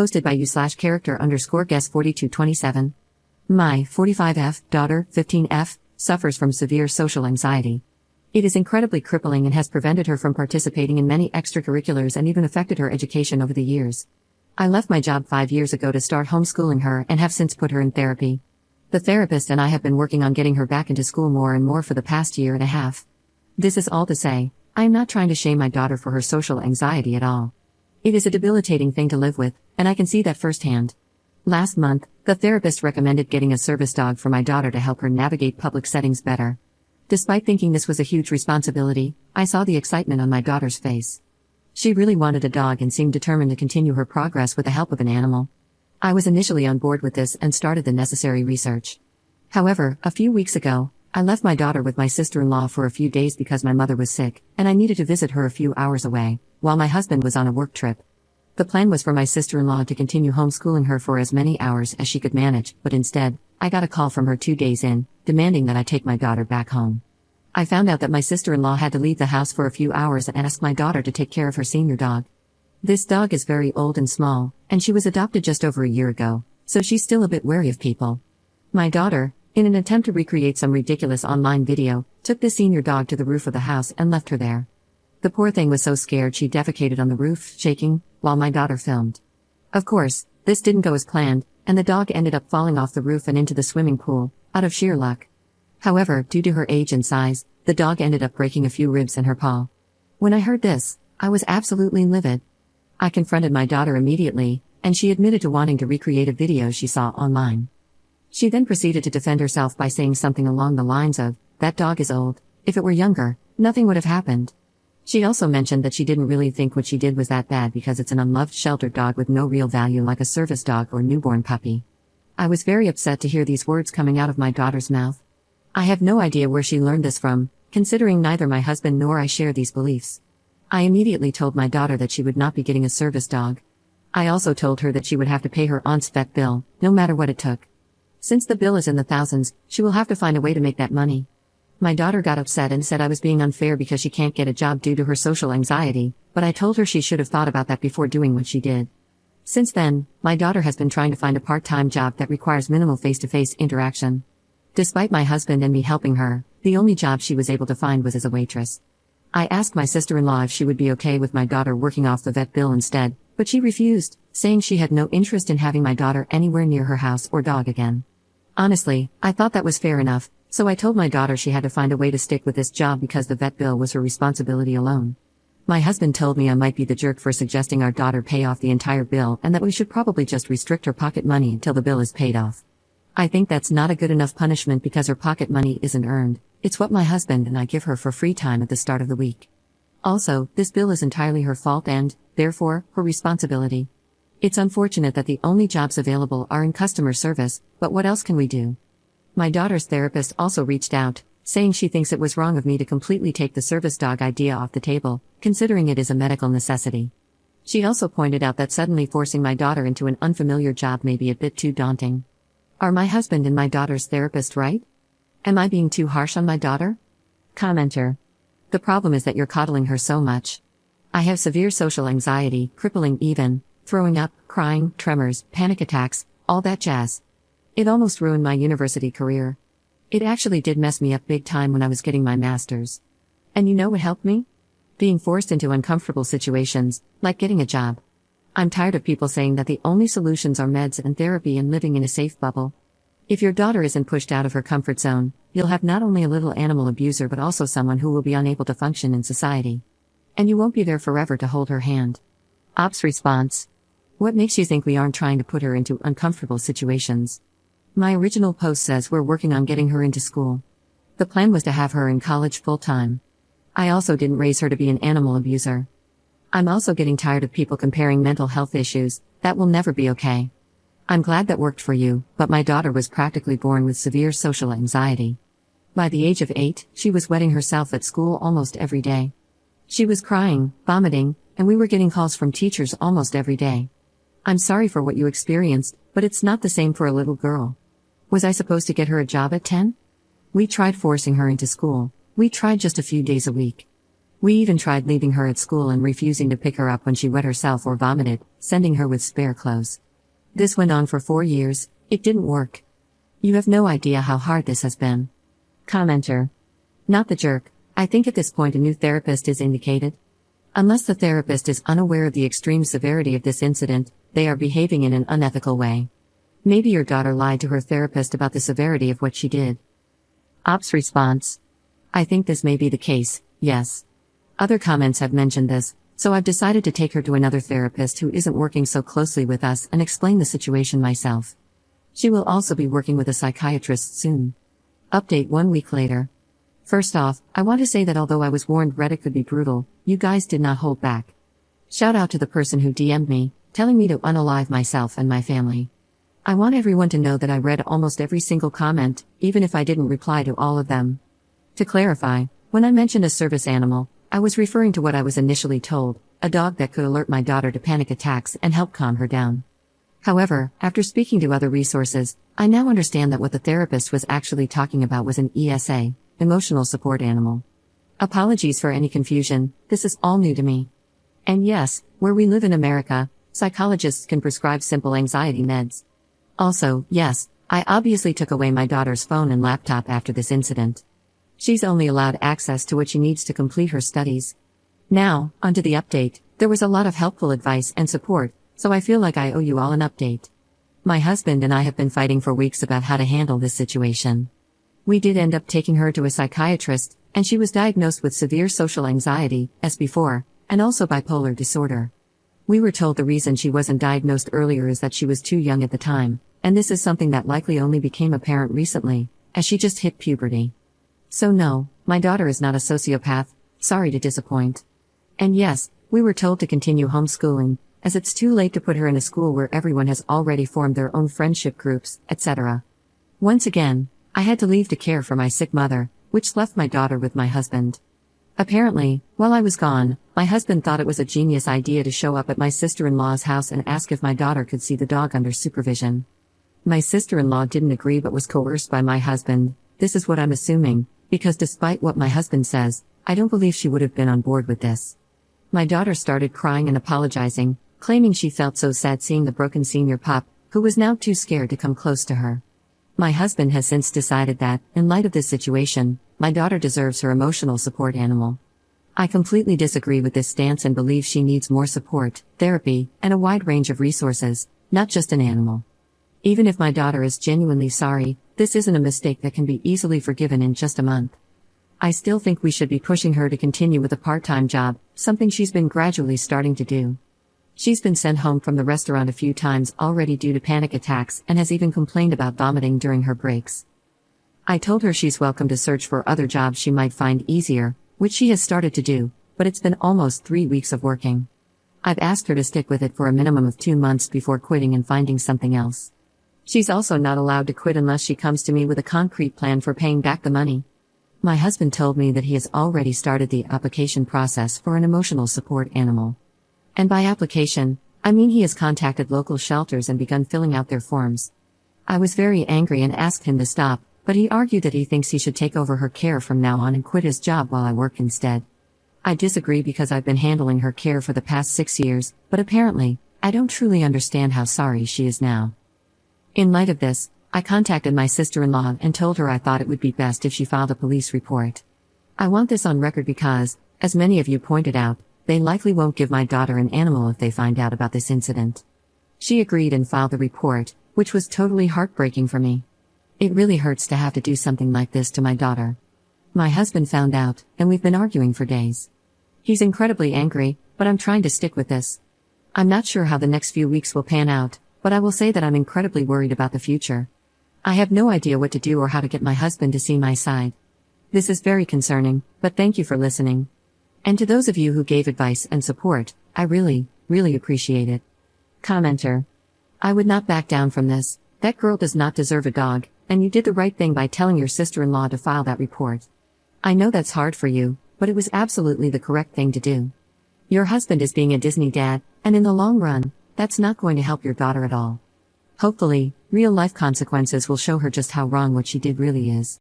Hosted by you/character_guest4227. My 45F daughter, 15F, suffers from severe social anxiety. It is incredibly crippling and has prevented her from participating in many extracurriculars and even affected her education over the years. I left my job 5 years ago to start homeschooling her and have since put her in therapy. The therapist and I have been working on getting her back into school more and more for the past year and a half. This is all to say, I am not trying to shame my daughter for her social anxiety at all. It is a debilitating thing to live with, and I can see that firsthand. Last month, the therapist recommended getting a service dog for my daughter to help her navigate public settings better. Despite thinking this was a huge responsibility, I saw the excitement on my daughter's face. She really wanted a dog and seemed determined to continue her progress with the help of an animal. I was initially on board with this and started the necessary research. However, a few weeks ago, I left my daughter with my sister-in-law for a few days because my mother was sick, and I needed to visit her a few hours away, while my husband was on a work trip. The plan was for my sister-in-law to continue homeschooling her for as many hours as she could manage, but instead, I got a call from her 2 days in, demanding that I take my daughter back home. I found out that my sister-in-law had to leave the house for a few hours and asked my daughter to take care of her senior dog. This dog is very old and small, and she was adopted just over a year ago, so she's still a bit wary of people. My daughter, in an attempt to recreate some ridiculous online video, took the senior dog to the roof of the house and left her there. The poor thing was so scared she defecated on the roof, shaking, while my daughter filmed. Of course, this didn't go as planned, and the dog ended up falling off the roof and into the swimming pool, out of sheer luck. However, due to her age and size, the dog ended up breaking a few ribs in her paw. When I heard this, I was absolutely livid. I confronted my daughter immediately, and she admitted to wanting to recreate a video she saw online. She then proceeded to defend herself by saying something along the lines of, "That dog is old. If it were younger, nothing would have happened." She also mentioned that she didn't really think what she did was that bad because it's an unloved sheltered dog with no real value like a service dog or newborn puppy. I was very upset to hear these words coming out of my daughter's mouth. I have no idea where she learned this from, considering neither my husband nor I share these beliefs. I immediately told my daughter that she would not be getting a service dog. I also told her that she would have to pay her aunt's vet bill, no matter what it took. Since the bill is in the thousands, she will have to find a way to make that money. My daughter got upset and said I was being unfair because she can't get a job due to her social anxiety, but I told her she should have thought about that before doing what she did. Since then, my daughter has been trying to find a part-time job that requires minimal face-to-face interaction. Despite my husband and me helping her, the only job she was able to find was as a waitress. I asked my sister-in-law if she would be okay with my daughter working off the vet bill instead, but she refused, saying she had no interest in having my daughter anywhere near her house or dog again. Honestly, I thought that was fair enough, so I told my daughter she had to find a way to stick with this job because the vet bill was her responsibility alone. My husband told me I might be the jerk for suggesting our daughter pay off the entire bill and that we should probably just restrict her pocket money until the bill is paid off. I think that's not a good enough punishment because her pocket money isn't earned, it's what my husband and I give her for free time at the start of the week. Also, this bill is entirely her fault and, therefore, her responsibility. It's unfortunate that the only jobs available are in customer service, but what else can we do? My daughter's therapist also reached out, saying she thinks it was wrong of me to completely take the service dog idea off the table, considering it is a medical necessity. She also pointed out that suddenly forcing my daughter into an unfamiliar job may be a bit too daunting. Are my husband and my daughter's therapist right? Am I being too harsh on my daughter? Commenter. The problem is that you're coddling her so much. I have severe social anxiety, crippling even, throwing up, crying, tremors, panic attacks, all that jazz. It almost ruined my university career. It actually did mess me up big time when I was getting my master's. And you know what helped me? Being forced into uncomfortable situations, like getting a job. I'm tired of people saying that the only solutions are meds and therapy and living in a safe bubble. If your daughter isn't pushed out of her comfort zone, you'll have not only a little animal abuser but also someone who will be unable to function in society. And you won't be there forever to hold her hand. Ops response. What makes you think we aren't trying to put her into uncomfortable situations? My original post says we're working on getting her into school. The plan was to have her in college full-time. I also didn't raise her to be an animal abuser. I'm also getting tired of people comparing mental health issues. That will never be okay. I'm glad that worked for you, but my daughter was practically born with severe social anxiety. By the age of 8, she was wetting herself at school almost every day. She was crying, vomiting, and we were getting calls from teachers almost every day. I'm sorry for what you experienced, but it's not the same for a little girl. Was I supposed to get her a job at 10? We tried forcing her into school. We tried just a few days a week. We even tried leaving her at school and refusing to pick her up when she wet herself or vomited, sending her with spare clothes. This went on for 4 years. It didn't work. You have no idea how hard this has been. Commenter. Not the jerk. I think at this point a new therapist is indicated. Unless the therapist is unaware of the extreme severity of this incident, they are behaving in an unethical way. Maybe your daughter lied to her therapist about the severity of what she did. Ops response. I think this may be the case, yes. Other comments have mentioned this, so I've decided to take her to another therapist who isn't working so closely with us and explain the situation myself. She will also be working with a psychiatrist soon. Update 1 week later. First off, I want to say that although I was warned Reddit could be brutal, you guys did not hold back. Shout out to the person who DM'd me, telling me to unalive myself and my family. I want everyone to know that I read almost every single comment, even if I didn't reply to all of them. To clarify, when I mentioned a service animal, I was referring to what I was initially told, a dog that could alert my daughter to panic attacks and help calm her down. However, after speaking to other resources, I now understand that what the therapist was actually talking about was an ESA, emotional support animal. Apologies for any confusion, this is all new to me. And yes, where we live in America, psychologists can prescribe simple anxiety meds. Also, yes, I obviously took away my daughter's phone and laptop after this incident. She's only allowed access to what she needs to complete her studies. Now, onto the update. There was a lot of helpful advice and support, so I feel like I owe you all an update. My husband and I have been fighting for weeks about how to handle this situation. We did end up taking her to a psychiatrist, and she was diagnosed with severe social anxiety, as before, and also bipolar disorder. We were told the reason she wasn't diagnosed earlier is that she was too young at the time, and this is something that likely only became apparent recently, as she just hit puberty. So no, my daughter is not a sociopath, sorry to disappoint. And yes, we were told to continue homeschooling, as it's too late to put her in a school where everyone has already formed their own friendship groups, etc. Once again, I had to leave to care for my sick mother, which left my daughter with my husband. Apparently, while I was gone, my husband thought it was a genius idea to show up at my sister-in-law's house and ask if my daughter could see the dog under supervision. My sister-in-law didn't agree but was coerced by my husband. This is what I'm assuming, because despite what my husband says, I don't believe she would have been on board with this. My daughter started crying and apologizing, claiming she felt so sad seeing the broken senior pup, who was now too scared to come close to her. My husband has since decided that, in light of this situation, my daughter deserves her emotional support animal. I completely disagree with this stance and believe she needs more support, therapy, and a wide range of resources, not just an animal. Even if my daughter is genuinely sorry, this isn't a mistake that can be easily forgiven in just a month. I still think we should be pushing her to continue with a part-time job, something she's been gradually starting to do. She's been sent home from the restaurant a few times already due to panic attacks and has even complained about vomiting during her breaks. I told her she's welcome to search for other jobs she might find easier, which she has started to do, but it's been almost 3 weeks of working. I've asked her to stick with it for a minimum of 2 months before quitting and finding something else. She's also not allowed to quit unless she comes to me with a concrete plan for paying back the money. My husband told me that he has already started the application process for an emotional support animal. And by application, I mean he has contacted local shelters and begun filling out their forms. I was very angry and asked him to stop, but he argued that he thinks he should take over her care from now on and quit his job while I work instead. I disagree because I've been handling her care for the past 6 years, but apparently, I don't truly understand how sorry she is now. In light of this, I contacted my sister-in-law and told her I thought it would be best if she filed a police report. I want this on record because, as many of you pointed out, they likely won't give my daughter an animal if they find out about this incident. She agreed and filed the report, which was totally heartbreaking for me. It really hurts to have to do something like this to my daughter. My husband found out, and we've been arguing for days. He's incredibly angry, but I'm trying to stick with this. I'm not sure how the next few weeks will pan out, but I will say that I'm incredibly worried about the future. I have no idea what to do or how to get my husband to see my side. This is very concerning, but thank you for listening. And to those of you who gave advice and support, I really, really appreciate it. Commenter. I would not back down from this. That girl does not deserve a dog, and you did the right thing by telling your sister-in-law to file that report. I know that's hard for you, but it was absolutely the correct thing to do. Your husband is being a Disney dad, and in the long run, that's not going to help your daughter at all. Hopefully, real-life consequences will show her just how wrong what she did really is.